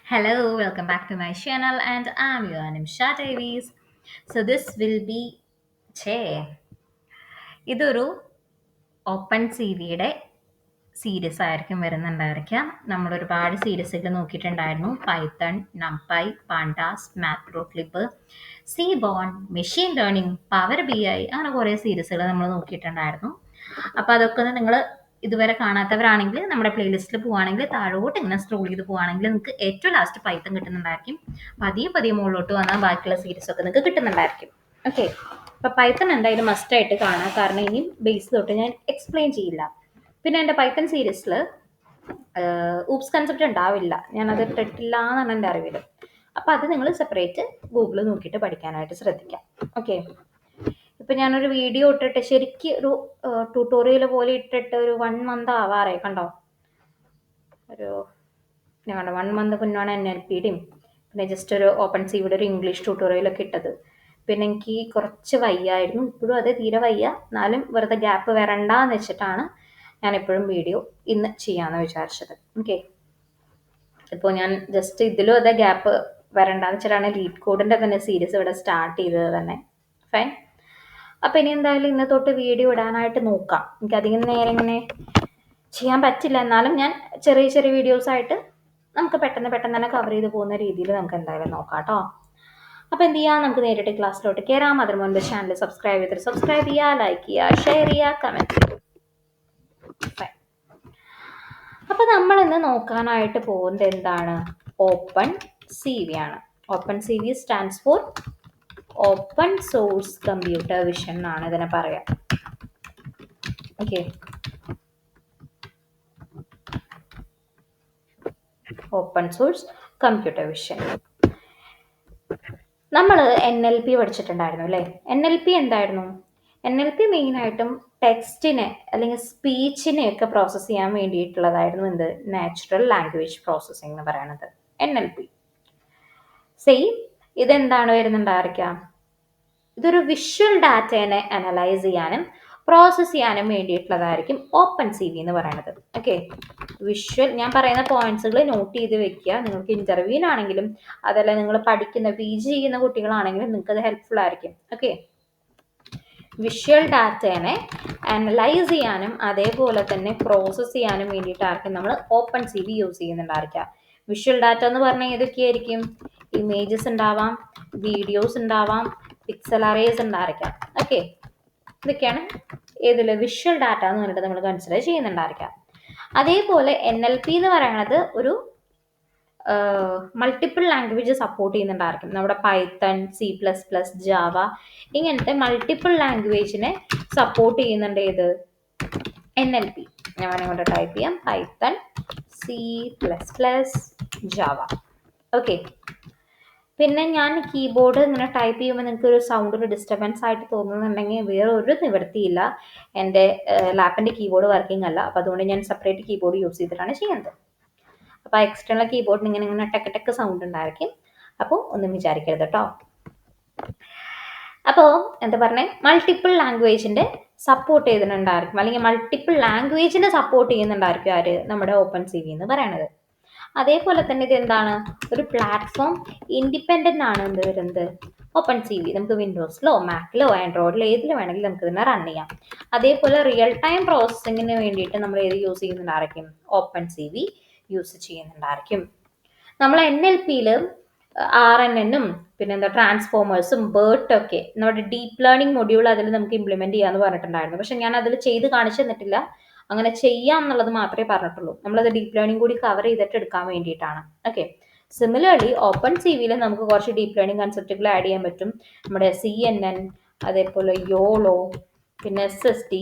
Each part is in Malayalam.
Hello, welcome back to my channel, and I'm your Nimsha Davies. So this will be ഛേ ഇതൊരു ഓപ്പൺ സി വിയുടെ സീരീസ് ആയിരിക്കും വരുന്നുണ്ടായിരിക്കാം. നമ്മൾ ഒരുപാട് സീരീസുകൾ നോക്കിയിട്ടുണ്ടായിരുന്നു. പൈത്തൺ, നംപൈ, പാണ്ടാസ്, മാപ്രോക്ലിപ്പ്, seaborn, machine learning, power B I, അങ്ങനെ കുറേ സീരീസുകൾ നമ്മൾ നോക്കിയിട്ടുണ്ടായിരുന്നു. അപ്പോൾ അതൊക്കെ ഒന്ന് നിങ്ങൾ ഇതുവരെ കാണാത്തവരാണെങ്കിൽ നമ്മുടെ പ്ലേലിസ്റ്റിൽ പോവുകയാണെങ്കിൽ താഴോട്ട് ഇങ്ങനെ സ്ക്രോൾ ചെയ്ത് പോവുകയാണെങ്കിൽ നിങ്ങൾക്ക് ഏറ്റവും ലാസ്റ്റ് പൈത്തൺ കിട്ടുന്നുണ്ടായിരിക്കും. പതിയെ പതിയെ മുകളിലോട്ട് വന്നാൽ ബാക്കിയുള്ള സീരീസൊക്കെ നിങ്ങൾക്ക് കിട്ടുന്നുണ്ടായിരിക്കും. ഓക്കെ, അപ്പോൾ പൈത്തൺ എന്തായാലും മസ്റ്റായിട്ട് കാണാം, കാരണം ഇനിയും ബേസ് തൊട്ട് ഞാൻ എക്സ്പ്ലെയിൻ ചെയ്യില്ല. പിന്നെ എൻ്റെ പൈത്തൺ സീരീസിൽ ഊപ്സ് കൺസെപ്റ്റ് ഉണ്ടാവില്ല, ഞാനത് ഇട്ടിട്ടില്ല എന്നാണ് എൻ്റെ അറിവിൽ. അപ്പോൾ അത് നിങ്ങൾ സെപ്പറേറ്റ് ഗൂഗിളിൽ നോക്കിയിട്ട് പഠിക്കാനായിട്ട് ശ്രദ്ധിക്കാം. ഓക്കെ, ഇപ്പം ഞാനൊരു വീഡിയോ ഇട്ടിട്ട് ശരിക്കും ഒരു ട്യൂട്ടോറിയൽ പോലെ ഇട്ടിട്ട് ഒരു 1 മന്ത് ആവാറായി. കണ്ടോ, ഒരു ഞാൻ കണ്ടോ 1 മന്ത് മുന്നാണ് NLPയുടെയും പിന്നെ ജസ്റ്റ് ഒരു ഓപ്പൺ സിവിയുടെ ഒരു ഇംഗ്ലീഷ് ട്യൂട്ടോറിയലൊക്കെ ഇട്ടത്. പിന്നെ എനിക്ക് കുറച്ച് വയ്യായിരുന്നു, ഇപ്പോഴും അത് തീരെ വയ്യ, എന്നാലും വെറുതെ ഗ്യാപ്പ് വരണ്ടെന്ന് വെച്ചിട്ടാണ് ഞാൻ എപ്പോഴും വീഡിയോ ഇന്ന് ചെയ്യാമെന്ന് വിചാരിച്ചത്. ഓക്കെ, ഇപ്പോൾ ഞാൻ ജസ്റ്റ് ഇതിലും അതേ ഗ്യാപ്പ് വരണ്ടെന്ന് വെച്ചിട്ടാണ് ലീഡ് കോഡിൻ്റെ തന്നെ സീരീസ് ഇവിടെ സ്റ്റാർട്ട് ചെയ്തത് തന്നെ. ഫൈൻ. അപ്പോൾ ഇനി എന്തായാലും ഇന്ന് തൊട്ട് വീഡിയോ ഇടാനായിട്ട് നോക്കാം. എനിക്ക് അധികം നേരം ഇങ്ങനെ ചെയ്യാൻ പറ്റില്ല, എന്നാലും ഞാൻ ചെറിയ ചെറിയ വീഡിയോസായിട്ട് നമുക്ക് പെട്ടെന്ന് പെട്ടെന്ന് തന്നെ കവർ ചെയ്ത് പോകുന്ന രീതിയിൽ നമുക്ക് എന്തായാലും നോക്കാം കേട്ടോ. അപ്പോൾ എന്ത് ചെയ്യാം, നമുക്ക് നേരിട്ട് ക്ലാസ്സിലോട്ട് കയറാം. അതിന് മുൻപ് ചാനൽ സബ്സ്ക്രൈബ് ചെയ്തിട്ട് സബ്സ്ക്രൈബ് ചെയ്യുക, ലൈക്ക് ചെയ്യുക, ഷെയർ ചെയ്യുക, കമൻറ്റ് ചെയ്യുക. അപ്പോൾ നമ്മൾ ഇന്ന് നോക്കാനായിട്ട് പോകുന്നത് എന്താണ്? ഓപ്പൺ സി വി ആണ്. Open C V stands for open source computer vision എന്നാണ് ഇതിനെ പറയാം. Okay, open source computer vision. നമ്മൾ NLP പഠിച്ചിട്ടുണ്ടായിരുന്നു അല്ലേ? NLP എന്തായിരുന്നു? NLP മെയിനായിട്ടും ടെക്സ്റ്റിനെ അല്ലെങ്കിൽ സ്പീച്ചിനെയൊക്കെ പ്രോസസ്സ് ചെയ്യാൻ വേണ്ടിയിട്ടുള്ളതായിരുന്നു. എന്ത്? നാച്ചുറൽ ലാംഗ്വേജ് പ്രോസസ്സിംഗ് എന്ന് പറയുന്നത് NLP. സെയിം ഇതെന്താണ് വരുന്നുണ്ടായിരിക്കാം? ഇതൊരു വിഷ്വൽ ഡാറ്റേനെ അനലൈസ് ചെയ്യാനും പ്രോസസ്സ് ചെയ്യാനും വേണ്ടിയിട്ടുള്ളതായിരിക്കും ഓപ്പൺ സി വി എന്ന് പറയുന്നത്. ഓക്കെ, വിഷ്വൽ ഞാൻ പറയുന്ന പോയിന്റ്സുകൾ നോട്ട് ചെയ്ത് വെക്കുക. നിങ്ങൾക്ക് ഇൻ്റർവ്യൂവിനാണെങ്കിലും അതല്ല നിങ്ങൾ പഠിക്കുന്ന PG ചെയ്യുന്ന കുട്ടികളാണെങ്കിലും നിങ്ങൾക്ക് അത് ഹെൽപ്ഫുൾ ആയിരിക്കും. ഓക്കെ, വിഷ്വൽ ഡാറ്റേനെ അനലൈസ് ചെയ്യാനും അതേപോലെ തന്നെ പ്രോസസ്സ് ചെയ്യാനും വേണ്ടിയിട്ടായിരിക്കും നമ്മൾ ഓപ്പൺ സി വി യൂസ് ചെയ്യുന്നുണ്ടായിരിക്കുക. വിഷ്വൽ ഡാറ്റ എന്ന് പറഞ്ഞാൽ ഏതൊക്കെയായിരിക്കും? ഇമേജസ് ഉണ്ടാവാം, വീഡിയോസ് ഉണ്ടാവാം, പിക്സൽ അറേസ് ഉണ്ടായിരിക്കാം. ഓക്കെ, ഇതൊക്കെയാണ് ഏതിൽ വിഷ്വൽ ഡാറ്റ എന്ന് പറഞ്ഞിട്ട് നമ്മൾ കൺസിഡർ ചെയ്യുന്നുണ്ടായിരിക്കാം. അതേപോലെ NLP എന്ന് പറയുന്നത് ഒരു മൾട്ടിപ്പിൾ ലാംഗ്വേജ് സപ്പോർട്ട് ചെയ്യുന്നുണ്ടായിരിക്കും. നമ്മുടെ പൈത്തൺ, C++, ജാവ ഇങ്ങനത്തെ മൾട്ടിപ്പിൾ ലാംഗ്വേജിനെ സപ്പോർട്ട് ചെയ്യുന്നുണ്ട്. ഏത്? NLP. ഞാൻ കൊണ്ട് ടൈപ്പ് ചെയ്യാം, പൈത്തൺ, C++, ജാവ. ഓക്കെ, പിന്നെ ഞാൻ കീബോർഡ് ഇങ്ങനെ ടൈപ്പ് ചെയ്യുമ്പോൾ നിങ്ങൾക്ക് ഒരു സൗണ്ട് ഒരു ഡിസ്റ്റർബൻസ് ആയിട്ട് തോന്നുന്നുണ്ടെങ്കിൽ വേറെ ഒരു നിവൃത്തിയില്ല, എൻ്റെ ലാപ്പിൻ്റെ കീബോർഡ് വർക്കിംഗ് അല്ല. അപ്പോൾ അതുകൊണ്ട് ഞാൻ സെപ്പറേറ്റ് കീബോർഡ് യൂസ് ചെയ്തിട്ടാണ് ചെയ്യുന്നത്. അപ്പോൾ എക്സ്റ്റേണൽ കീബോർഡിന് ഇങ്ങനെ ഇങ്ങനെ ടെക്ക് ടെക്ക് സൗണ്ട് ഉണ്ടായിരിക്കും, അപ്പോൾ ഒന്നും വിചാരിക്കരുത് കേട്ടോ. അപ്പോൾ എന്താ പറഞ്ഞേ, മൾട്ടിപ്പിൾ ലാംഗ്വേജിൻ്റെ സപ്പോർട്ട് ചെയ്തിട്ടുണ്ടായിരിക്കും, അല്ലെങ്കിൽ മൾട്ടിപ്പിൾ ലാംഗ്വേജിനെ സപ്പോർട്ട് ചെയ്യുന്നുണ്ടായിരിക്കും ആര്? നമ്മുടെ ഓപ്പൺ സി വി എന്ന് പറയണത്. അതേപോലെ തന്നെ ഇത് എന്താണ്? ഒരു പ്ലാറ്റ്ഫോം ഇൻഡിപെൻഡൻ്റ് ആണ് എന്ത് വരുന്നത്? Open C V. നമുക്ക് വിൻഡോസിലോ മാക്കിലോ ആൻഡ്രോയിഡിലോ ഏതിൽ വേണമെങ്കിലും നമുക്ക് ഇതിനെ റൺ ചെയ്യാം. അതേപോലെ റിയൽ ടൈം പ്രോസസ്സിങ്ങിന് വേണ്ടിയിട്ട് നമ്മൾ ഏത് യൂസ് ചെയ്യുന്നുണ്ടായിരിക്കും? ഓപ്പൺ സി വി യൂസ് ചെയ്യുന്നുണ്ടായിരിക്കും. നമ്മൾ NLPയിൽ RNN-ഉം പിന്നെന്താ ട്രാൻസ്ഫോമേഴ്സും BERT-ഒക്കെ നമ്മുടെ ഡീപ്പ് ലേണിംഗ് മൊഡ്യൂൾ അതിൽ നമുക്ക് ഇംപ്ലിമെൻറ്റ് ചെയ്യാമെന്ന് പറഞ്ഞിട്ടുണ്ടായിരുന്നു. പക്ഷെ ഞാൻ അതിൽ ചെയ്ത് കാണിച്ചു തന്നിട്ടില്ല, അങ്ങനെ ചെയ്യാം എന്നുള്ളത് മാത്രമേ പറഞ്ഞിട്ടുള്ളൂ. നമ്മളത് ഡീപ്പ് ലേണിംഗ് കൂടി കവർ ചെയ്തിട്ട് എടുക്കാൻ വേണ്ടിയിട്ടാണ്. ഓക്കെ, സിമിലർലി ഓപ്പൺ സി വിയിൽ നമുക്ക് കുറച്ച് ഡീപ്പ് ലേണിംഗ് കൺസെപ്റ്റുകൾ ആഡ് ചെയ്യാൻ പറ്റും. നമ്മുടെ CNN, അതേപോലെ യോളോ, പിന്നെ SSD,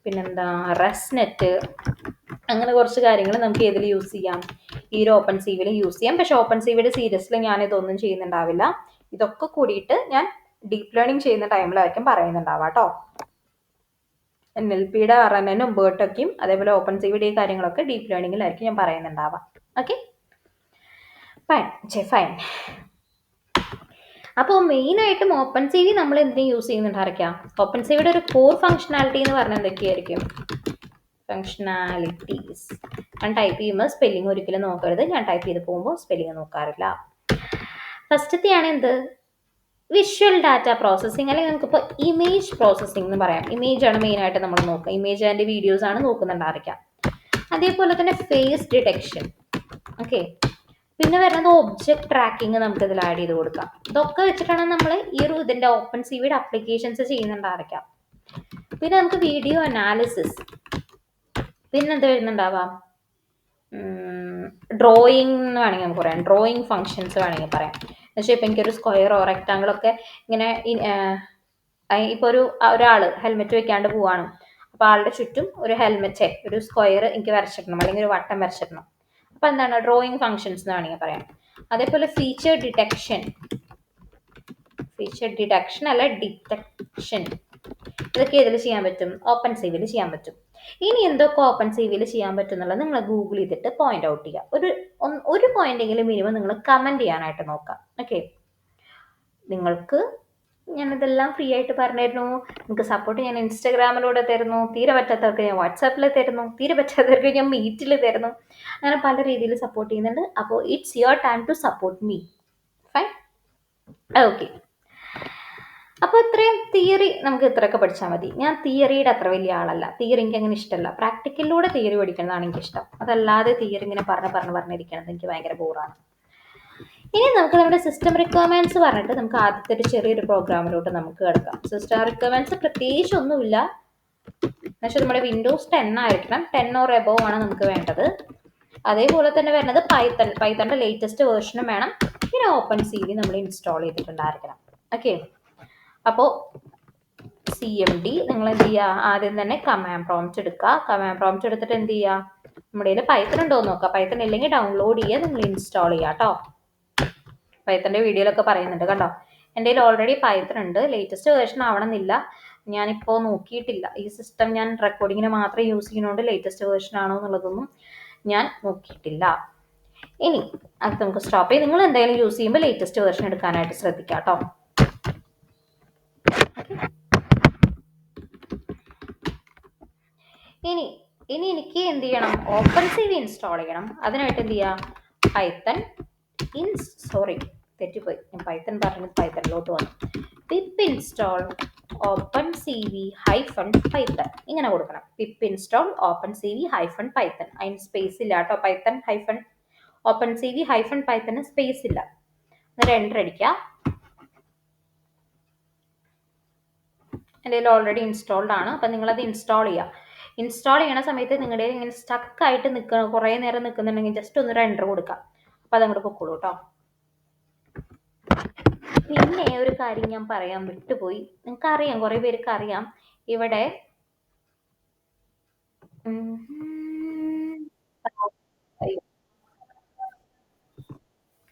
പിന്നെന്താ റെസ്നെറ്റ്, അങ്ങനെ കുറച്ച് കാര്യങ്ങൾ നമുക്ക് ഏതിൽ യൂസ് ചെയ്യാം? ഈ ഒരു ഓപ്പൺ സി വിയിൽ യൂസ് ചെയ്യാം. പക്ഷേ ഓപ്പൺ സി വിയുടെ സീരീസിൽ ഞാൻ ഇതൊന്നും ചെയ്യുന്നുണ്ടാവില്ല. ഇതൊക്കെ കൂടിയിട്ട് ഞാൻ ഡീപ്പ് ലേണിംഗ് ചെയ്യുന്ന ടൈമിലായിരിക്കും പറയുന്നുണ്ടാവാം കേട്ടോ. NLPയുടെ RNN-ഉം BERT-ഒക്കെയും അതേപോലെ ഓപ്പൺ സി വിയുടെ ഈ കാര്യങ്ങളൊക്കെ ഡീപ്പ് ലേണിംഗിലായിരിക്കും ഞാൻ പറയുന്നുണ്ടാവാം. Okay, fine. അപ്പോൾ മെയിനായിട്ടും ഓപ്പൺ സി വി നമ്മൾ എന്തിനും യൂസ് ചെയ്യുന്നുണ്ടായിരിക്കാം? ഓപ്പൺ സി വിയുടെ ഒരു കോർ ഫങ്ഷനാലിറ്റി എന്ന് പറഞ്ഞാൽ എന്തൊക്കെയായിരിക്കും? ഫങ്ഷനാലിറ്റീസ് ഞാൻ ടൈപ്പ് ചെയ്യുമ്പോൾ സ്പെല്ലിംഗ് ഒരിക്കലും നോക്കരുത്. ഞാൻ ടൈപ്പ് ചെയ്ത് പോകുമ്പോൾ സ്പെല്ലിംഗ് നോക്കാറില്ല. ഫസ്റ്റത്തെയാണ് എന്ത്, വിഷ്വൽ ഡാറ്റ പ്രോസസ്സിങ്, അല്ലെങ്കിൽ നമുക്കിപ്പോൾ ഇമേജ് പ്രോസസ്സിംഗ് എന്ന് പറയാം. ഇമേജ് ആണ് മെയിനായിട്ട് നമ്മൾ നോക്കുക. ഇമേജ് ആൻഡ് വീഡിയോസ് ആണ് നോക്കുന്നുണ്ടായിരിക്കാം. അതേപോലെ തന്നെ ഫേസ് ഡിറ്റക്ഷൻ. ഓക്കെ, പിന്നെ വരുന്നത് ഒബ്ജക്ട് ട്രാക്കിങ് നമുക്ക് ഇതിൽ ആഡ് ചെയ്ത് കൊടുക്കാം. ഇതൊക്കെ വെച്ചിട്ടാണ് നമ്മൾ ഈ ഒരു ഇതിൻ്റെ ഓപ്പൺ സി വിയുടെ അപ്ലിക്കേഷൻസ് ചെയ്യുന്നുണ്ടായിരിക്കാം. പിന്നെ നമുക്ക് വീഡിയോ അനാലിസിസ്, പിന്നെന്ത് വരുന്നുണ്ടാവാം, ഡ്രോയിങ് എന്ന് വേണമെങ്കിൽ നമുക്ക് പറയാം. ഡ്രോയിങ് ഫങ്ഷൻസ് വേണമെങ്കിൽ പറയാം. എന്നുവെച്ചാൽ ഇപ്പം എനിക്കൊരു സ്ക്വയറോ റെക്ടാങ്കിളൊക്കെ ഇങ്ങനെ ഇപ്പോൾ ഒരാൾ ഹെൽമെറ്റ് വെക്കാണ്ട് പോവാണ്. അപ്പോൾ ആളുടെ ചുറ്റും ഒരു ഹെൽമെറ്റ്, ഒരു സ്ക്വയർ എനിക്ക് വരച്ചിടണം, അല്ലെങ്കിൽ ഒരു വട്ടം വരച്ചിടണം. അപ്പോൾ എന്താണ് ഡ്രോയിങ് ഫങ്ഷൻസ് എന്ന് വേണമെങ്കിൽ പറയാം. അതേപോലെ ഫീച്ചർ ഡിറ്റക്ഷൻ അല്ല ഡിറ്റക്ഷൻ, ഇതൊക്കെ ഇതിൽ ചെയ്യാൻ പറ്റും, ഓപ്പൺ സി വിയിൽ ചെയ്യാൻ പറ്റും. ഇനി എന്തൊക്കെ ഓപ്പൺ സി വിയിൽ ചെയ്യാൻ പറ്റും എന്നുള്ളത് നിങ്ങൾ ഗൂഗിൾ ചെയ്തിട്ട് പോയിന്റ് ഔട്ട് ചെയ്യുക. ഒരു പോയിന്റെങ്കിലും മിനിമം നിങ്ങൾ കമന്റ് ചെയ്യാനായിട്ട് നോക്കാം. ഓക്കെ, നിങ്ങൾക്ക് ഞാനിതെല്ലാം ഫ്രീ ആയിട്ട് പറഞ്ഞിരുന്നു. നിങ്ങൾക്ക് സപ്പോർട്ട് ഞാൻ ഇൻസ്റ്റാഗ്രാമിലൂടെ തരുന്നു, തീരെ പറ്റാത്തവർക്ക് ഞാൻ വാട്സാപ്പിൽ തരുന്നു, തീരെ പറ്റാത്തവർക്ക് ഞാൻ മീറ്റിൽ തരുന്നു. അങ്ങനെ പല രീതിയിൽ സപ്പോർട്ട് ചെയ്യുന്നുണ്ട്. അപ്പോൾ it's your time to support me. Fine, okay. അപ്പോൾ ഇത്രയും തിയറി നമുക്ക് ഇത്രയൊക്കെ പഠിച്ചാൽ മതി. ഞാൻ തിയറിയുടെ അത്ര വലിയ ആളല്ല. തിയറി എനിക്ക് അങ്ങനെ ഇഷ്ടമല്ല. പ്രാക്ടിക്കലിലൂടെ തിയറി പഠിക്കുന്നതാണ് എനിക്കിഷ്ടം. അതല്ലാതെ തിയറി ഇങ്ങനെ പറഞ്ഞിരിക്കണത് എനിക്ക് ഭയങ്കര ബോറാണ്. ഇനി നമുക്ക് നമ്മുടെ സിസ്റ്റം റിക്വയർമെൻറ്റ്സ് പറഞ്ഞിട്ട് നമുക്ക് ആദ്യത്തെ ഒരു ചെറിയൊരു പ്രോഗ്രാമിലോട്ട് നമുക്ക് കിടക്കാം. സിസ്റ്റം റിക്വയർമെൻറ്റ്സ് പ്രത്യേകിച്ച് ഒന്നുമില്ല. എന്നുവെച്ചാൽ നമ്മുടെ വിൻഡോസ് 10 ആയിരിക്കണം, 10 ഓർ എബോവ് ആണ് നമുക്ക് വേണ്ടത്. അതേപോലെ തന്നെ വരുന്നത് പൈത്തണിൻ്റെ ലേറ്റസ്റ്റ് വേർഷനും വേണം. പിന്നെ ഓപ്പൺ സി വി നമ്മൾ ഇൻസ്റ്റാൾ ചെയ്തിട്ടുണ്ടായിരിക്കണം. ഓക്കെ, അപ്പോൾ CMD നിങ്ങൾ എന്ത് ചെയ്യുക, ആദ്യം തന്നെ കമാൻഡ് പ്രോംപ്റ്റ് എടുക്കുക. കമാൻഡ് പ്രോംപ്റ്റ് എടുത്തിട്ട് എന്ത് ചെയ്യുക, നമ്മുടെ കയ്യിൽ പൈത്തൺ ഉണ്ടോ എന്ന് നോക്കുക. പൈത്തൺ ഇല്ലെങ്കിൽ ഡൗൺലോഡ് ചെയ്യുക, നിങ്ങൾ ഇൻസ്റ്റാൾ ചെയ്യുക കേട്ടോ. പൈത്തൻ്റെ വീഡിയോയിലൊക്കെ പറയുന്നുണ്ട് കണ്ടോ. എൻ്റെ കയ്യിൽ ഓൾറെഡി പൈത്തൺ ഉണ്ട്. ലേറ്റസ്റ്റ് വേർഷൻ ആവണമെന്നില്ല, ഞാനിപ്പോൾ നോക്കിയിട്ടില്ല. ഈ സിസ്റ്റം ഞാൻ റെക്കോർഡിങ്ങിന് മാത്രമേ യൂസ് ചെയ്യുന്നതുകൊണ്ട് ലേറ്റസ്റ്റ് വേർഷൻ ആണോ എന്നുള്ളതൊന്നും ഞാൻ നോക്കിയിട്ടില്ല. ഇനി അത് നമുക്ക് സ്റ്റോപ്പ് ചെയ്ത് നിങ്ങൾ എന്തായാലും യൂസ് ചെയ്യുമ്പോൾ ലേറ്റസ്റ്റ് വേർഷൻ എടുക്കാനായിട്ട് ശ്രദ്ധിക്കാം കേട്ടോ. ഇനി എനിക്ക് എന്ത് ചെയ്യണം, ഓപ്പൺ സി വി ഇൻസ്റ്റാൾ ചെയ്യണം. അതിനായിട്ട് എന്ത് ചെയ്യുക, പൈത്തൺ തെറ്റിപ്പോയി, ഞാൻ പൈത്തൺ പറഞ്ഞ് പൈത്തണിലോട്ട് വന്നു. Pip install open C V -python ഇങ്ങനെ കൊടുക്കണം. Pip install open C V -python, അതിന് സ്പേസ് ഇല്ല കേട്ടോ. Python open C V -python space ഇല്ല. എന്നിട്ട് എൻ്റർ അടിക്കുക. എൻ്റെ കയ്യിൽ ഓൾറെഡി ഇൻസ്റ്റാൾഡ് ആണ്. അപ്പം നിങ്ങളത് ഇൻസ്റ്റാൾ ചെയ്യുക. ഇൻസ്റ്റാൾ ചെയ്യണ സമയത്ത് നിങ്ങളുടെ ഇങ്ങനെ സ്റ്റക്കായിട്ട് നിൽക്കണം, കുറേ നേരം നിൽക്കുന്നുണ്ടെങ്കിൽ ജസ്റ്റ് ഒന്ന് എൻ്റർ കൊടുക്കുക. അപ്പോൾ അതങ്ങോട്ട് പൊക്കോളൂ കേട്ടോ. പിന്നെ ഒരു കാര്യം ഞാൻ പറയാൻ വിട്ടുപോയി. നിങ്ങൾക്കറിയാം, കുറേ പേർക്ക് അറിയാം, ഇവിടെ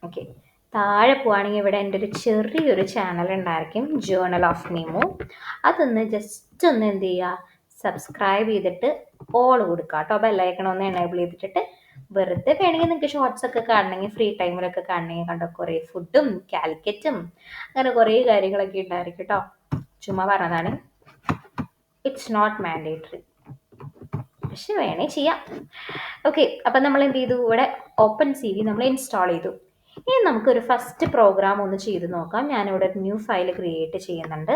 ഓക്കെ, താഴെ പോവുകയാണെങ്കിൽ ഇവിടെ എൻ്റെ ഒരു ചെറിയൊരു ചാനൽ ഉണ്ടായിരിക്കും, ജേർണൽ ഓഫ് നിമോ. അതൊന്ന് ജസ്റ്റ് ഒന്ന് എന്ത് ചെയ്യുക, സബ്സ്ക്രൈബ് ചെയ്തിട്ട് ഓൾ കൊടുക്കുക കേട്ടോ. ബെല്ലൈക്കൺ ഒന്ന് എനേബിൾ ചെയ്തിട്ട് വെറുതെ വേണമെങ്കിൽ നിങ്ങൾക്ക് ഷോർട്സ് ഒക്കെ കാണണമെങ്കിൽ, ഫ്രീ ടൈമിലൊക്കെ കാണണമെങ്കിൽ കണ്ടോ, കുറേ ഫുഡും കാലിക്കറ്റും അങ്ങനെ കുറേ കാര്യങ്ങളൊക്കെ ഉണ്ടായിരിക്കും കേട്ടോ. ചുമ്മാ പറഞ്ഞതാണ്, ഇറ്റ്സ് നോട്ട് മാൻഡേറ്ററി, പക്ഷെ വേണേ ചെയ്യാം. ഓക്കെ, അപ്പം നമ്മൾ എന്ത് ചെയ്തു, ഇവിടെ ഓപ്പൺ സി വി നമ്മൾ ഇൻസ്റ്റാൾ ചെയ്തു. ഇനി നമുക്കൊരു ഫസ്റ്റ് പ്രോഗ്രാം ഒന്ന് ചെയ്ത് നോക്കാം. ഞാനിവിടെ ഒരു ന്യൂ ഫയൽ ക്രിയേറ്റ് ചെയ്യുന്നുണ്ട്.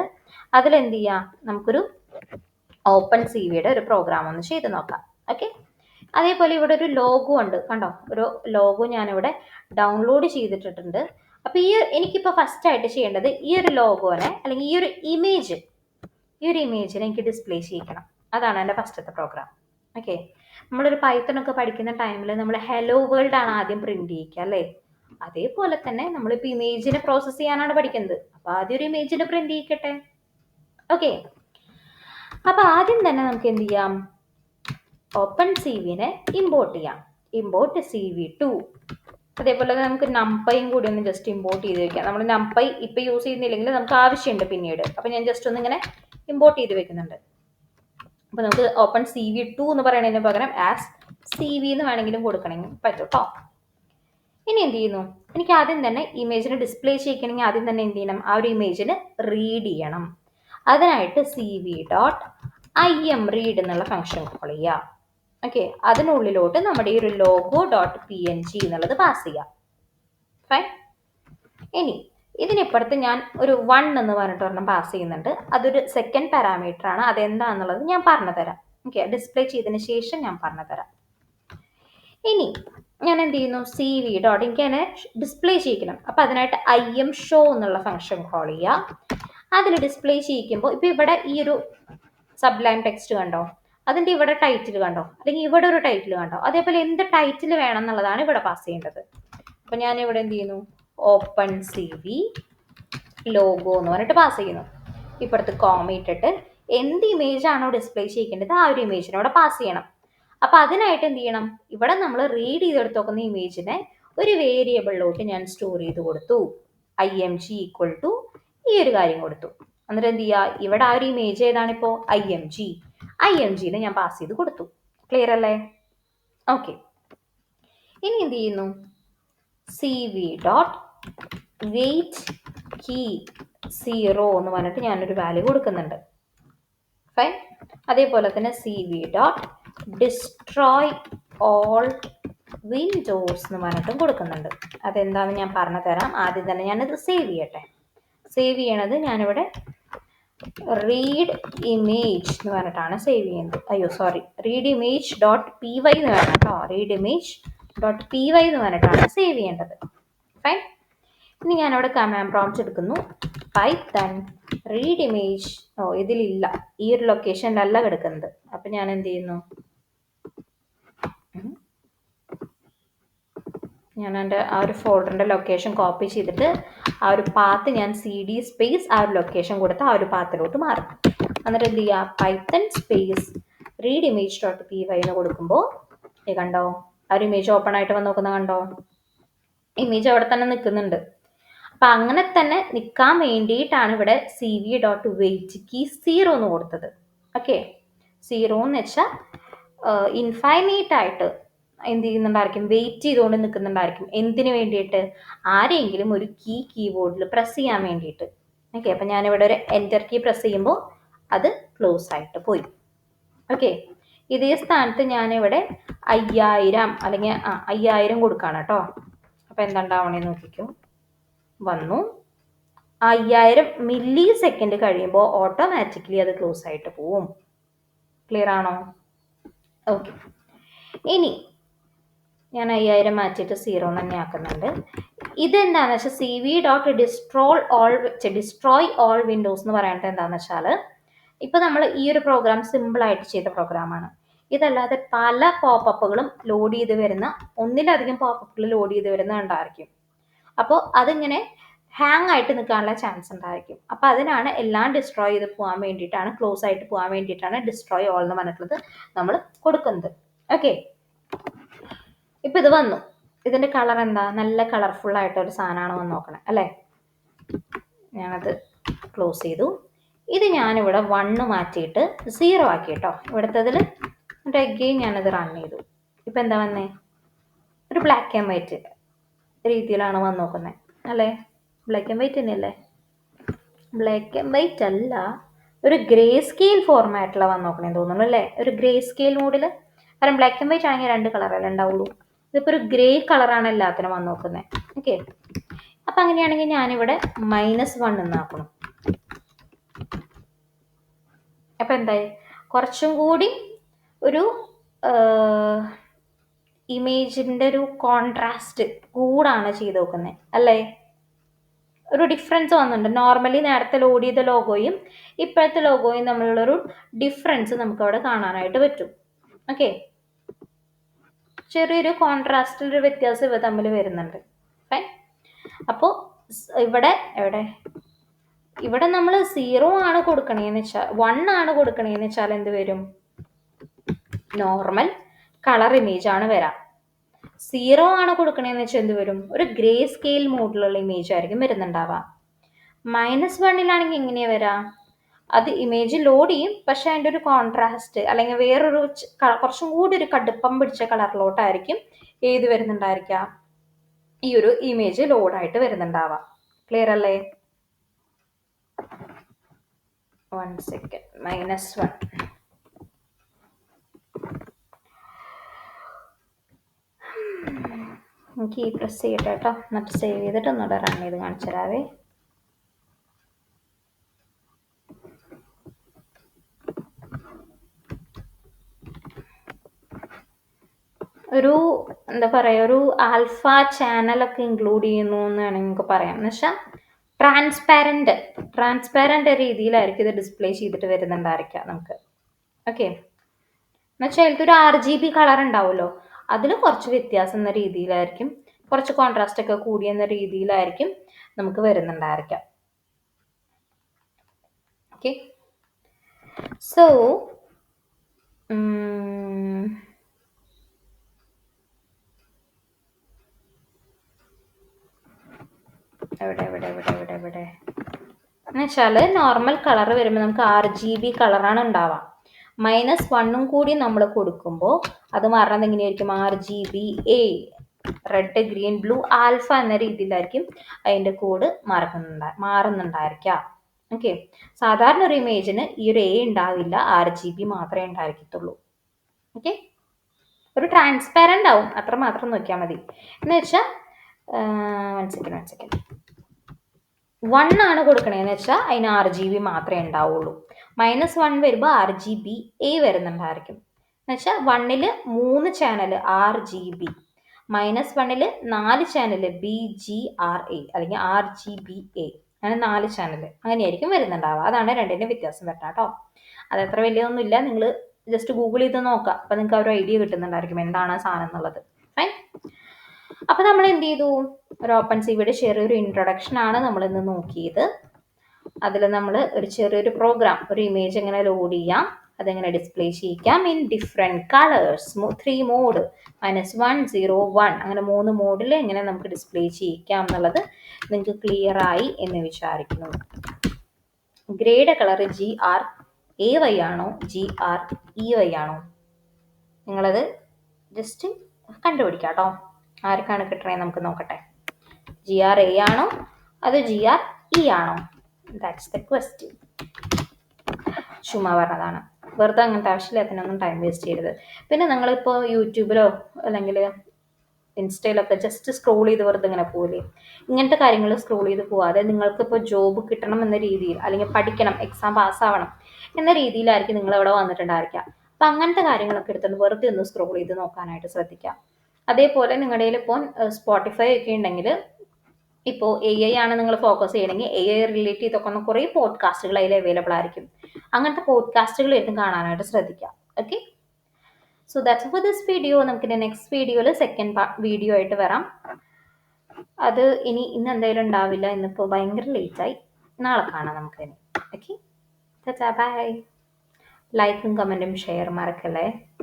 അതിലെന്ത് ചെയ്യാം, നമുക്കൊരു ഓപ്പൺ സി വിയുടെ ഒരു പ്രോഗ്രാം ഒന്ന് ചെയ്ത് നോക്കാം. ഓക്കെ, അതേപോലെ ഇവിടെ ഒരു ലോഗോ ഉണ്ട് കണ്ടോ, ഒരു ലോഗോ ഞാനിവിടെ ഡൗൺലോഡ് ചെയ്തിട്ടിട്ടുണ്ട്. അപ്പോൾ എനിക്കിപ്പോൾ ഫസ്റ്റായിട്ട് ചെയ്യേണ്ടത് ഈ ഒരു ലോഗോനെ, അല്ലെങ്കിൽ ഈ ഒരു ഇമേജിനെ എനിക്ക് ഡിസ്പ്ലേ ചെയ്യിക്കണം. അതാണ് എൻ്റെ ഫസ്റ്റത്തെ പ്രോഗ്രാം. ഓക്കെ, നമ്മളൊരു പൈത്തണൊക്കെ പഠിക്കുന്ന ടൈമിൽ നമ്മൾ ഹലോ വേൾഡ് ആണ് ആദ്യം പ്രിന്റ് ചെയ്യിക്കുക അല്ലേ. അതേപോലെ തന്നെ നമ്മളിപ്പോൾ ഇമേജിനെ പ്രോസസ്സ് ചെയ്യാനാണ് പഠിക്കുന്നത്. അപ്പോൾ ആദ്യം ഒരു ഇമേജിനെ പ്രിന്റ് ചെയ്യിക്കട്ടെ. ഓക്കെ, അപ്പോൾ ആദ്യം തന്നെ നമുക്ക് എന്ത് ചെയ്യാം, ഓപ്പൺ സി വിനെ ഇമ്പോർട്ട് ചെയ്യാം. Import CV2. അതേപോലെ നമുക്ക് നംപൈയും കൂടി ഒന്ന് ജസ്റ്റ് ഇമ്പോർട്ട് ചെയ്ത് വെക്കാം. നമ്മൾ നംപൈ ഇപ്പം യൂസ് ചെയ്യുന്നില്ലെങ്കിൽ നമുക്ക് ആവശ്യമുണ്ട് പിന്നീട്. അപ്പോൾ ഞാൻ ജസ്റ്റ് ഒന്ന് ഇങ്ങനെ ഇമ്പോർട്ട് ചെയ്ത് വെക്കുന്നുണ്ട്. അപ്പോൾ നമുക്ക് ഓപ്പൺ CV2 എന്ന് പറയുന്നതിന് പകരം CV എന്ന് വേണമെങ്കിലും കൊടുക്കണമെങ്കിൽ പറ്റും കേട്ടോ. ഇനി എന്ത് ചെയ്യുന്നു, എനിക്ക് ആദ്യം തന്നെ ഇമേജിനെ ഡിസ്പ്ലേ ചെയ്യിക്കണമെങ്കിൽ ആദ്യം തന്നെ എന്ത് ചെയ്യണം, ആ ഒരു ഇമേജിന് റീഡ് ചെയ്യണം. അതിനായിട്ട് CV.imRead എന്നുള്ള ഫംഗ്ഷൻ കോൾ ചെയ്യുക. ഓക്കെ, അതിനുള്ളിലോട്ട് നമ്മുടെ ഈ ഒരു ലോഗോ ഡോട്ട് PNG എന്നുള്ളത് പാസ് ചെയ്യാം. ഫൈൻ. ഇനി ഇതിനിപ്പുറത്ത് ഞാൻ ഒരു 1 എന്ന് പറഞ്ഞിട്ട് ഒരെണ്ണം പാസ് ചെയ്യുന്നുണ്ട്. അതൊരു സെക്കൻഡ് പാരാമീറ്റർ ആണ്. അതെന്താണെന്നുള്ളത് ഞാൻ പറഞ്ഞു തരാം. ഓക്കെ, ഡിസ്പ്ലേ ചെയ്തതിന് ശേഷം ഞാൻ പറഞ്ഞു തരാം. ഇനി ഞാൻ എന്ത് ചെയ്യുന്നു, CV ഡോട്ട് എനിക്ക് അതിനെ ഡിസ്പ്ലേ ചെയ്യിക്കണം. അപ്പം അതിനായിട്ട് IM ഷോ എന്നുള്ള ഫംഗ്ഷൻ കോൾ ചെയ്യാം. അതിൽ ഡിസ്പ്ലേ ചെയ്യിക്കുമ്പോൾ ഇപ്പം ഇവിടെ ഈ ഒരു സബ്ലൈം ടെക്സ്റ്റ് കണ്ടോ, അതിൻ്റെ ഇവിടെ ടൈറ്റിൽ കണ്ടോ, അല്ലെങ്കിൽ ഇവിടെ ഒരു ടൈറ്റിൽ കണ്ടോ, അതേപോലെ എന്ത് ടൈറ്റിൽ വേണം എന്നുള്ളതാണ് ഇവിടെ പാസ് ചെയ്യേണ്ടത്. അപ്പം ഞാൻ ഇവിടെ എന്ത് ചെയ്യുന്നു, ഓപ്പൺ CV ലോഗോ എന്ന് പറഞ്ഞിട്ട് പാസ് ചെയ്യുന്നു. ഇപ്പുറത്ത് കോമ ഇട്ടിട്ട് എന്ത് ഇമേജ് ആണോ ഡിസ്പ്ലേ ചെയ്യിക്കേണ്ടത് ആ ഒരു ഇമേജിനെ ഇവിടെ പാസ് ചെയ്യണം. അപ്പം അതിനായിട്ട് എന്ത് ചെയ്യണം, ഇവിടെ നമ്മൾ റീഡ് ചെയ്തെടുത്ത് നോക്കുന്ന ഇമേജിനെ ഒരു വേരിയബിളിലോട്ട് ഞാൻ സ്റ്റോർ ചെയ്ത് കൊടുത്തു. IMG ഈക്വൽ ടു ഈ ഒരു കാര്യം കൊടുത്തു. എന്നിട്ട് എന്ത് ചെയ്യുക, ഇവിടെ ആ ഒരു ഇമേജ് ഏതാണിപ്പോൾ IMGനെ ഞാൻ പാസ് ചെയ്ത് കൊടുത്തു. ക്ലിയർ അല്ലേ? ഓക്കെ. ഇനി എന്ത് ചെയ്യുന്നു, CV ഡോട്ട് വെയിറ്റ് കീ 0 എന്ന് പറഞ്ഞിട്ട് ഞാനൊരു വാല്യൂ കൊടുക്കുന്നുണ്ട്. ഫൈൻ. അതേപോലെ തന്നെ CV dot destroy all Windows എന്ന് പറഞ്ഞിട്ടും കൊടുക്കുന്നുണ്ട്. അതെന്താണെന്ന് ഞാൻ പറഞ്ഞു തരാം. ആദ്യം തന്നെ ഞാനിത് സേവ് ചെയ്യട്ടെ. സേവ് ചെയ്യണത് ഞാനിവിടെ റീഡ് ഇമേജ് എന്ന് പറഞ്ഞിട്ടാണ് സേവ് ചെയ്യുന്നത്. അയ്യോ sorry, read image dot PY എന്ന് വേണം കേട്ടോ. റീഡ് ഇമേജ് ഡോട്ട് PY എന്ന് പറഞ്ഞിട്ടാണ് സേവ് ചെയ്യേണ്ടത്. ഫൈൻ. ഇനി ഞാനവിടെ കമാൻഡ് പ്രോംപ്റ്റ് എടുക്കുന്നു, പൈത്തൺ റീഡ് ഇമേജ്. ഇതിലില്ല, ഈ ഒരു ലൊക്കേഷനിലല്ല കിടക്കുന്നത്. അപ്പം ഞാൻ എന്ത് ചെയ്യുന്നു, ഞാൻ എൻ്റെ ആ ഒരു ഫോൾഡറിൻ്റെ ലൊക്കേഷൻ കോപ്പി ചെയ്തിട്ട് ആ ഒരു പാത്ത് ഞാൻ CD സ്പേസ് ആ ഒരു ലൊക്കേഷൻ കൊടുത്ത് ആ ഒരു പാത്തിലോട്ട് മാറും. എന്നിട്ട് എന്ത് ചെയ്യുക, Python space read image dot PY എന്ന് കൊടുക്കുമ്പോൾ കണ്ടോ, ആ ഒരു ഇമേജ് ഓപ്പൺ ആയിട്ട് വന്ന് നോക്കുന്ന കണ്ടോ, ഇമേജ് അവിടെ തന്നെ നിൽക്കുന്നുണ്ട്. അപ്പം അങ്ങനെ തന്നെ നിൽക്കാൻ വേണ്ടിയിട്ടാണ് ഇവിടെ CV ഡോട്ട് വെയിറ്റ് കീ 0 എന്ന് കൊടുത്തത്. ഓക്കെ, 0 എന്ന് വെച്ചാൽ ഇൻഫൈനൈറ്റ് ആയിട്ട് എന്ത് ചെയ്യുന്നുണ്ടായിരിക്കും, വെയിറ്റ് ചെയ്തുകൊണ്ട് നിൽക്കുന്നുണ്ടായിരിക്കും. എന്തിനു വേണ്ടിയിട്ട്, ആരെങ്കിലും ഒരു കീബോർഡിൽ പ്രസ് ചെയ്യാൻ വേണ്ടിയിട്ട്. ഓക്കെ, അപ്പം ഞാനിവിടെ ഒരു എൻ്റർ കീ പ്രസ് ചെയ്യുമ്പോൾ അത് ക്ലോസ് ആയിട്ട് പോയി. ഓക്കെ, ഇതേ സ്ഥാനത്ത് ഞാനിവിടെ 5000 അല്ലെങ്കിൽ 5000 കൊടുക്കുകയാണ് കേട്ടോ. അപ്പം എന്താണ്ടാവണേന്ന് നോക്കിക്കോ, വന്നു 5000 മില്ലി സെക്കൻഡ് കഴിയുമ്പോൾ ഓട്ടോമാറ്റിക്കലി അത് ക്ലോസ് ആയിട്ട് പോവും. ക്ലിയർ ആണോ? ഓക്കെ. ഇനി ഞാൻ 5000 മാറ്റിയിട്ട് 0 തന്നെ ആക്കുന്നുണ്ട്. ഇതെന്താണെന്ന് വെച്ചാൽ CV dot destroy all Windows എന്ന് പറയേണ്ടത് എന്താണെന്ന് വെച്ചാൽ, ഇപ്പോൾ നമ്മൾ ഈ ഒരു പ്രോഗ്രാം സിമ്പിളായിട്ട് ചെയ്ത പ്രോഗ്രാമാണ്. ഇതല്ലാതെ പല പോപ്പപ്പുകളും ലോഡ് ചെയ്ത് വരുന്ന, ഒന്നിലധികം പോപ്പപ്പുകൾ ലോഡ് ചെയ്ത് വരുന്ന ഉണ്ടായിരിക്കും. അപ്പോൾ അതിങ്ങനെ ഹാങ് ആയിട്ട് നിൽക്കാനുള്ള ചാൻസ് ഉണ്ടായിരിക്കും. അപ്പോൾ അതിനാണ് എല്ലാം ഡിസ്ട്രോയ് ചെയ്ത് പോകാൻ വേണ്ടിയിട്ടാണ്, ക്ലോസ് ആയിട്ട് പോകാൻ വേണ്ടിയിട്ടാണ് ഡിസ്ട്രോയ് ഓൾ എന്ന് പറഞ്ഞിട്ടുള്ളത് നമ്മൾ കൊടുക്കുന്നത്. ഓക്കെ, ഇപ്പം ഇത് വന്നു. ഇതിൻ്റെ കളർ എന്താ, നല്ല കളർഫുൾ ആയിട്ടൊരു സാധനമാണ് വന്ന് നോക്കണേ അല്ലേ. ഞാനത് ക്ലോസ് ചെയ്തു. ഇത് ഞാനിവിടെ 1 മാറ്റിയിട്ട് 0 ആക്കി കേട്ടോ ഇവിടുത്തതിൽ. എന്നിട്ട് അഗെയിൻ ഞാനത് റൺ ചെയ്തു. ഇപ്പം എന്താ വന്നേ, ഒരു ബ്ലാക്ക് ആൻഡ് വൈറ്റ് രീതിയിലാണ് വന്ന് നോക്കുന്നത് അല്ലേ. ബ്ലാക്ക് ആൻഡ് വൈറ്റ് തന്നെയല്ലേ? ബ്ലാക്ക് ആൻഡ് വൈറ്റ് അല്ല, ഒരു ഗ്രേ സ്കെയിൽ ഫോർമാറ്റിലാണ് വന്ന് നോക്കണേന്ന് തോന്നുന്നു അല്ലേ, ഒരു ഗ്രേ സ്കെയിൽ മോഡിൽ. കാരണം ബ്ലാക്ക് ആൻഡ് വൈറ്റ് ആണെങ്കിൽ 2 കളറല്ലേ ഉണ്ടാവുള്ളൂ. ഇതിപ്പോൾ ഒരു ഗ്രേ കളറാണ് എല്ലാത്തിനും വന്ന് നോക്കുന്നത്. ഓക്കെ, അപ്പം അങ്ങനെയാണെങ്കിൽ ഞാനിവിടെ -1 എന്നാക്കണം. അപ്പം എന്തായി, കുറച്ചും കൂടി ഒരു ഇമേജിൻ്റെ ഒരു കോൺട്രാസ്റ്റ് കൂടാണ് ചെയ്ത് നോക്കുന്നത് അല്ലേ. ഒരു ഡിഫറൻസ് വന്നിട്ടുണ്ട്. നോർമലി നേരത്തെ ലോഡ് ചെയ്ത ലോഗോയും ഇപ്പോഴത്തെ ലോഗോയും തമ്മിലുള്ളൊരു ഡിഫറൻസ് നമുക്ക് അവിടെ കാണാനായിട്ട് പറ്റും. ഓക്കെ, ചെറിയൊരു കോൺട്രാസ്റ്റിലൊരു വ്യത്യാസം ഇവ തമ്മിൽ വരുന്നുണ്ട്. ഫൈൻ. അപ്പോൾ ഇവിടെ നമ്മൾ 0 ആണ് കൊടുക്കണേന്ന് വെച്ചാൽ, 1 ആണ് കൊടുക്കണേന്ന് വെച്ചാൽ എന്ത് വരും, നോർമൽ കളർ ഇമേജ് ആണ് വരാം. 0 ആണ് കൊടുക്കണേന്ന് വെച്ചാൽ എന്ത് വരും, ഒരു ഗ്രേ സ്കെയിൽ മോഡിലുള്ള ഇമേജ് ആയിരിക്കും വരുന്നുണ്ടാവുക. -1 എങ്ങനെയാ വരാം, അത് ഇമേജ് ലോഡ് ചെയ്യും, പക്ഷെ അതിൻ്റെ ഒരു കോൺട്രാസ്റ്റ് അല്ലെങ്കിൽ വേറൊരു കുറച്ചും കൂടി ഒരു കടുപ്പം പിടിച്ച കളറിലോട്ടായിരിക്കും ഏത് വരുന്നുണ്ടായിരിക്കുക, ഈ ഒരു ഇമേജ് ലോഡായിട്ട് വരുന്നുണ്ടാവാം. ക്ലിയർ അല്ലേ? 1 സെക്കൻഡ്, -1. എനിക്ക് ഈ പ്രസ് ചെയ്യട്ടെ കേട്ടോ, എന്നിട്ട് സേവ് ചെയ്തിട്ട് ഒന്നുകൂടെ റൺ ചെയ്ത് കാണിച്ചു തരാവേ. ഒരു എന്താ പറയുക, ഒരു ആൽഫ ചാനലൊക്കെ ഇൻക്ലൂഡ് ചെയ്യുന്നു എന്ന് വേണമെങ്കിൽ നമുക്ക് പറയാം. എന്ന് വെച്ചാൽ ട്രാൻസ്പാരൻ്റ് രീതിയിലായിരിക്കും ഇത് ഡിസ്പ്ലേ ചെയ്തിട്ട് വരുന്നുണ്ടായിരിക്കാം നമുക്ക്. ഓക്കെ, എന്നുവെച്ചാൽ അതിലത്തെ ഒരു RGB കളർ ഉണ്ടാവുമല്ലോ, അതിൽ കുറച്ച് വ്യത്യാസം എന്ന രീതിയിലായിരിക്കും, കുറച്ച് കോൺട്രാസ്റ്റ് ഒക്കെ കൂടിയെന്ന രീതിയിലായിരിക്കും നമുക്ക് വരുന്നുണ്ടായിരിക്കാം. ഓക്കെ, സോ എവിടെ എന്നുവെച്ചാൽ നോർമൽ കളർ വരുമ്പോൾ നമുക്ക് RGB കളറാണ് ഉണ്ടാവുക. -1 കൂടി നമ്മൾ കൊടുക്കുമ്പോൾ അത് മാറുന്നത് എങ്ങനെയായിരിക്കും? RGBA, red green blue alpha എന്ന രീതിയിലായിരിക്കും അതിൻ്റെ കോഡ് മാറുന്നുണ്ടായിരിക്കാം. ഓക്കെ, സാധാരണ ഒരു ഇമേജിന് ഈ ഒരു A ഉണ്ടാവില്ല, RGB മാത്രമേ ഉണ്ടായിരിക്കത്തുള്ളൂ. ഓക്കെ, ഒരു ട്രാൻസ്പാരൻ്റ് ആവും, അത്ര മാത്രം നോക്കിയാൽ മതി. എന്ന് വെച്ചാൽ 1 സെക്കൻഡ് 1 ആണ് കൊടുക്കണേന്ന് വെച്ചാൽ അതിന് RGB മാത്രമേ ഉണ്ടാവുള്ളൂ. -1 വരുമ്പോൾ RGBA വരുന്നുണ്ടായിരിക്കും. എന്ന് വെച്ചാൽ 1-ൽ 3 ചാനൽ RGB, -1-ൽ 4 ചാനൽ BGRA അല്ലെങ്കിൽ RGBA, അങ്ങനെ 4 ചാനൽ അങ്ങനെയായിരിക്കും വരുന്നുണ്ടാവുക. അതാണ് രണ്ടിൻ്റെ വ്യത്യാസം വരുന്നത് കേട്ടോ. അതത്ര വലിയൊന്നുമില്ല, നിങ്ങൾ ജസ്റ്റ് ഗൂഗിൾ ചെയ്ത് നോക്കാം, അപ്പം നിങ്ങൾക്ക് ഒരു ഐഡിയ കിട്ടുന്നുണ്ടായിരിക്കും എന്താണ് ആ സാധനം എന്നുള്ളത്. ഫൈൻ. അപ്പോൾ നമ്മൾ എന്ത് ചെയ്തു? ഒരു OpenCVയുടെ ചെറിയൊരു ഇൻട്രൊഡക്ഷൻ ആണ് നമ്മളിന്ന് നോക്കിയത്. അതിൽ നമ്മൾ ഒരു ചെറിയൊരു പ്രോഗ്രാം, ഒരു ഇമേജ് എങ്ങനെ ലോഡ് ചെയ്യാം, അതെങ്ങനെ ഡിസ്പ്ലേ ചെയ്യിക്കാം ഇൻ ഡിഫറെൻറ്റ് കളേഴ്സ്, 3 മോഡ്, -1, 0, 1, അങ്ങനെ 3 മോഡിൽ എങ്ങനെ നമുക്ക് ഡിസ്പ്ലേ ചെയ്യിക്കാം എന്നുള്ളത് നിങ്ങൾക്ക് ക്ലിയർ ആയി എന്ന് വിചാരിക്കുന്നു. ഗ്രേയുടെ കളർ GRAY ആണോ GREY ആണോ? നിങ്ങളത് ജസ്റ്റ് കണ്ടുപിടിക്കാം കേട്ടോ. ആർക്കാണ് കിട്ടണേ നമുക്ക് നോക്കട്ടെ. GRA ആണോ അതോ GRE ആണോ? That's the question. ചുമ്മാ പറഞ്ഞതാണ്, വെറുതെ അങ്ങനത്തെ ആവശ്യമില്ലാത്തതിനൊന്നും ടൈം വേസ്റ്റ് ചെയ്യരുത്. പിന്നെ നിങ്ങളിപ്പോൾ യൂട്യൂബിലോ അല്ലെങ്കിൽ ഇൻസ്റ്റയിലൊക്കെ ജസ്റ്റ് സ്ക്രോൾ ചെയ്ത് വെറുതെ ഇങ്ങനെ പോകില്ലേ, ഇങ്ങനത്തെ കാര്യങ്ങൾ സ്ക്രോൾ ചെയ്ത് പോവാതെ നിങ്ങൾക്കിപ്പോൾ ജോബ് കിട്ടണം എന്ന രീതിയിൽ, അല്ലെങ്കിൽ പഠിക്കണം, എക്സാം പാസ്സാവണം എന്ന രീതിയിലായിരിക്കും നിങ്ങൾ ഇവിടെ വന്നിട്ടുണ്ടായിരിക്കുക. അപ്പം അങ്ങനത്തെ കാര്യങ്ങളൊക്കെ എടുത്തുകൊണ്ട് വെറുതെ ഒന്ന് സ്ക്രോൾ ചെയ്ത് നോക്കാനായിട്ട് ശ്രദ്ധിക്കാം. അതേപോലെ നിങ്ങളുടെ കയ്യിൽ ഇപ്പോൾ സ്പോട്ടിഫൈ ഒക്കെ ഉണ്ടെങ്കിൽ, ഇപ്പോൾ AI ആണ് നിങ്ങൾ ഫോക്കസ് ചെയ്യണമെങ്കിൽ AI റിലേറ്റ് ചെയ്തൊക്കെ കുറേ പോഡ്കാസ്റ്റുകൾ അതിൽ അവൈലബിൾ ആയിരിക്കും. അങ്ങനത്തെ പോഡ്കാസ്റ്റുകൾ എടുത്തും കാണാനായിട്ട് ശ്രദ്ധിക്കാം. Okay, so that's for this video. നമുക്കിൻ്റെ നെക്സ്റ്റ് വീഡിയോയിൽ സെക്കൻഡ് വീഡിയോ ആയിട്ട് വരാം. അത് ഇന്ന് എന്തായാലും ഉണ്ടാവില്ല, ഇന്നിപ്പോൾ ഭയങ്കര ലേറ്റായി, നാളെ കാണാം നമുക്കിനി. Okay, bye. ലൈക്കും കമൻറ്റും ഷെയർ മറക്കല്ലേ.